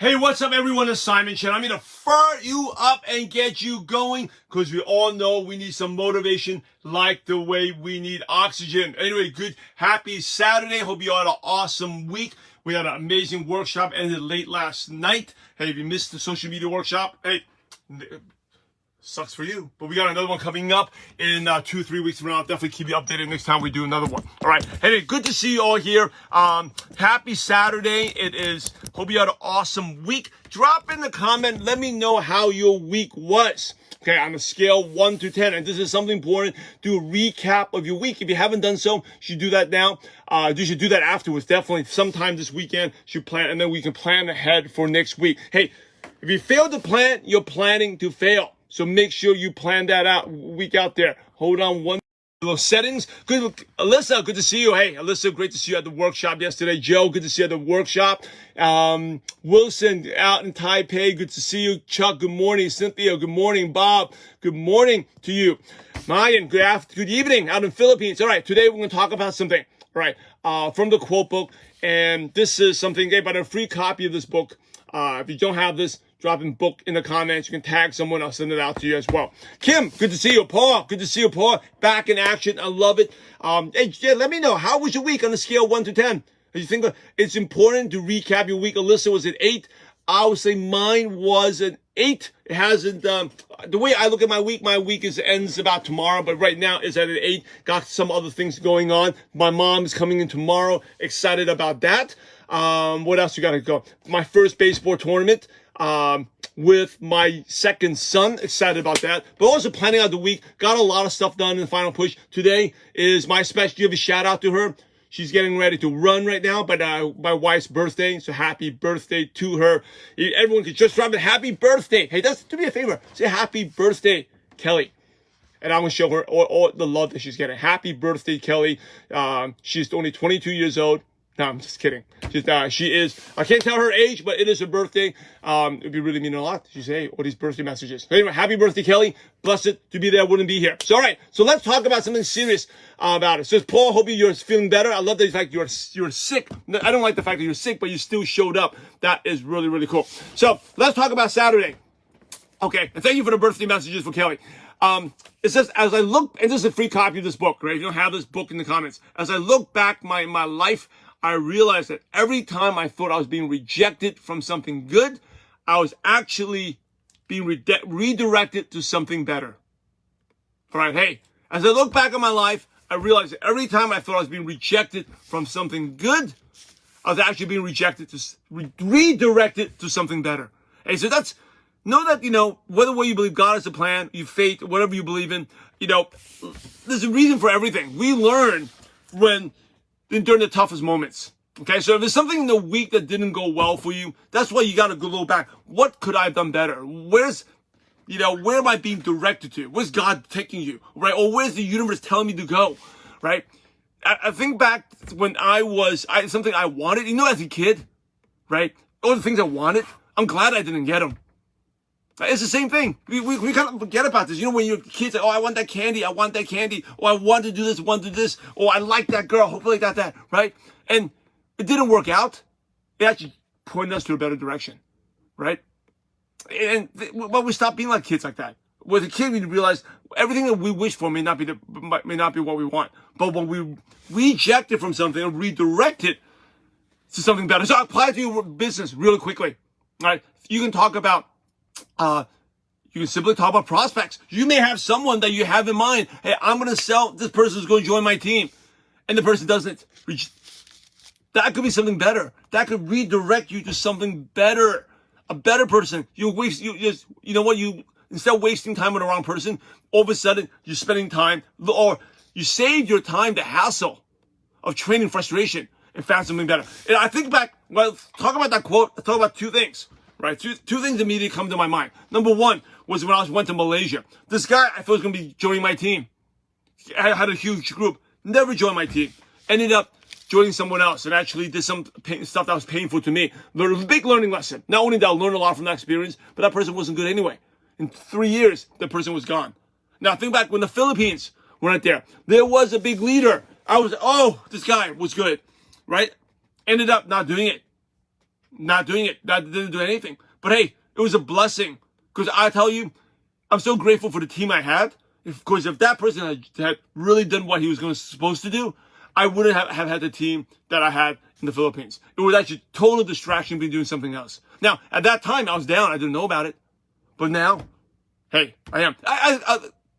Hey, what's up, everyone? It's Simon Chen. I'm here to fire you up and get you going because we all know we need some motivation like the way we need oxygen. Anyway, good, happy Saturday. Hope you all had an awesome week. We had an amazing workshop, ended late last night. Hey, if you missed the social media workshop, hey, sucks for you. But we got another one coming up in 2-3 weeks from now. I'll definitely keep you updated next time we do another one. All right. Hey, good to see you all here. Happy Saturday. It is. Hope you had an awesome week. Drop in the comment. Let me know how your week was. Okay, on a scale 1 to 10. And this is something important. Do a recap of your week. If you haven't done so, you should do that now. You should do that afterwards. Definitely sometime this weekend. You should plan, and then we can plan ahead for next week. Hey, if you fail to plan, you're planning to fail. So make sure you plan that out week out there. Hold on one little settings. Good, Alyssa, good to see you. Hey, Alyssa, great to see you at the workshop yesterday. Joe, good to see you at the workshop. Wilson out in Taipei, good to see you. Chuck, good morning. Cynthia, good morning. Bob, good morning to you. Mayan, good evening out in Philippines. All right, today we're going to talk about something. All right, from the quote book. And this is something, hey, but a free copy of this book. If you don't have this, drop in book in the comments. You can tag someone. I'll send it out to you as well. Kim, good to see you. Paul, good to see you. Paul, back in action. I love it. Hey, let me know. How was your week on the scale 1 to 10? You think it's important to recap your week? Alyssa was at 8. I would say mine was an 8. It hasn't, the way I look at my week ends about tomorrow, but right now it's at an 8. Got some other things going on. My mom is coming in tomorrow. Excited about that. What else you got to go? My first baseball tournament, with my second son. Excited about that. But also planning out the week. Got a lot of stuff done in the final push. Today is my special. Give a shout out to her. She's getting ready to run right now, but my wife's birthday. So happy birthday to her. Everyone can just drop a happy birthday. Hey, do me a favor. Say happy birthday, Kelly. And I'm going to show her all the love that she's getting. Happy birthday, Kelly. She's only 22 years old. No, I'm just kidding. She is, I can't tell her age, but it is her birthday. It'd be really mean a lot. She say, hey, all these birthday messages. Anyway, happy birthday, Kelly. Blessed to be there, wouldn't be here. So, all right. So let's talk about something serious about it. Says Paul, hope you're feeling better. I love the fact you're sick. I don't like the fact that you're sick, but you still showed up. That is really, really cool. So let's talk about Saturday. Okay. And thank you for the birthday messages for Kelly. It says, as I look, and this is a free copy of this book, right? If you don't have this book in the comments, as I look back my life, I realized that every time I thought I was being rejected from something good, I was actually being redirected to something better. All right, hey, as I look back on my life, I realized that every time I thought I was being rejected from something good, I was actually being redirected to something better. Hey, so know that, whether way you believe God is the plan, you faith, whatever you believe in, there's a reason for everything. We learn during the toughest moments. Okay, so if there's something in the week that didn't go well for you, that's why you got to go back. What could I have done better? Where am I being directed to? Where's God taking you? Right? Or where's the universe telling me to go? Right? I think back when something I wanted, as a kid, right? All the things I wanted, I'm glad I didn't get them. It's the same thing. We kind of forget about this. When you're kids, like, oh, I want that candy. Or I want to do this. Or I like that girl. Hopefully got that, right? And it didn't work out. It actually pointed us to a better direction, right? But we stopped being like kids like that. With a kid, we realize everything that we wish for may not be what we want. But when we reject it from something and redirect it to something better. So apply it to your business really quickly, right? You can talk about you can simply talk about prospects. You may have someone that you have in mind. Hey, I'm going to sell. This person is going to join my team. And the person doesn't. That could be something better. That could redirect you to something better. A better person. Instead of wasting time with the wrong person, all of a sudden you're spending time, or you saved your time the hassle of training frustration and found something better. And I think back, talk about that quote, I talk about two things. Right, two things immediately come to my mind. Number one was when I went to Malaysia. This guy I thought was going to be joining my team. I had a huge group. Never joined my team. Ended up joining someone else and actually did some stuff that was painful to me. Learned a big learning lesson. Not only did I learn a lot from that experience, but that person wasn't good anyway. In 3 years, the person was gone. Now think back when the Philippines went there. There was a big leader. This guy was good, right? Ended up not doing it. not doing it. Didn't do anything. But hey, it was a blessing. Because I tell you, I'm so grateful for the team I had. Because if that person had really done what he was supposed to do, I wouldn't have had the team that I had in the Philippines. It was actually total distraction being doing something else. Now, at that time, I was down. I didn't know about it. But now, hey, I am.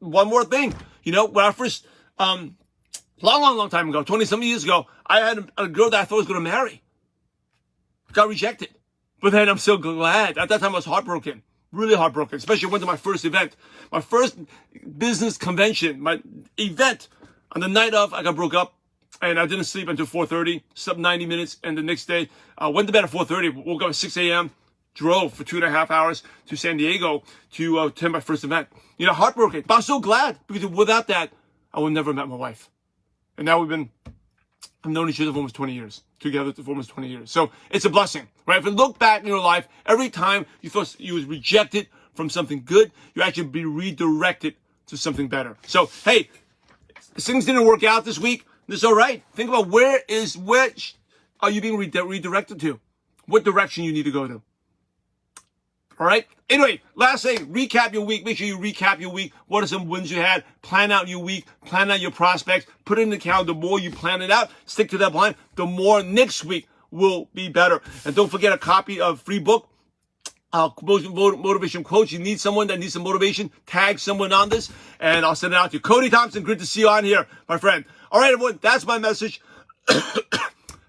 One more thing. You know, when I first, long time ago, 20-something years ago, I had a girl that I thought I was going to marry. Got rejected. But then I'm so glad. At that time, I was heartbroken. Really heartbroken. Especially went to my first event. My first business convention. My event. On the night of, I got broke up. And I didn't sleep until 4:30. Slept 90 minutes. And the next day, went to bed at 4:30. Woke up at 6 a.m. Drove for 2.5 hours to San Diego to attend my first event. You know, heartbroken. But I'm so glad. Because without that, I would never have met my wife. And now I've known each other for almost 20 years. Together for almost 20 years. So it's a blessing, right? If you look back in your life, every time you thought you was rejected from something good, you actually be redirected to something better. So, hey, things didn't work out this week. That's all right. Think about where are you being redirected to? What direction you need to go to? All right. Anyway, last thing, recap your week. Make sure you recap your week. What are some wins you had? Plan out your week. Plan out your prospects. Put it in the calendar. The more you plan it out, stick to that plan, the more next week will be better. And don't forget a copy of free book, Motivation Quotes. You need someone that needs some motivation. Tag someone on this, and I'll send it out to you. Cody Thompson, good to see you on here, my friend. All right, everyone, that's my message.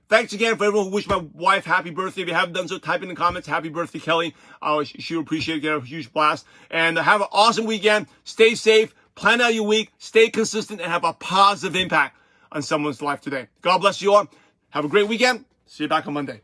Thanks again for everyone who wished my wife happy birthday. If you haven't done so, type in the comments, happy birthday, Kelly. She would appreciate it, get a huge blast. And have an awesome weekend. Stay safe, plan out your week, stay consistent, and have a positive impact on someone's life today. God bless you all. Have a great weekend. See you back on Monday.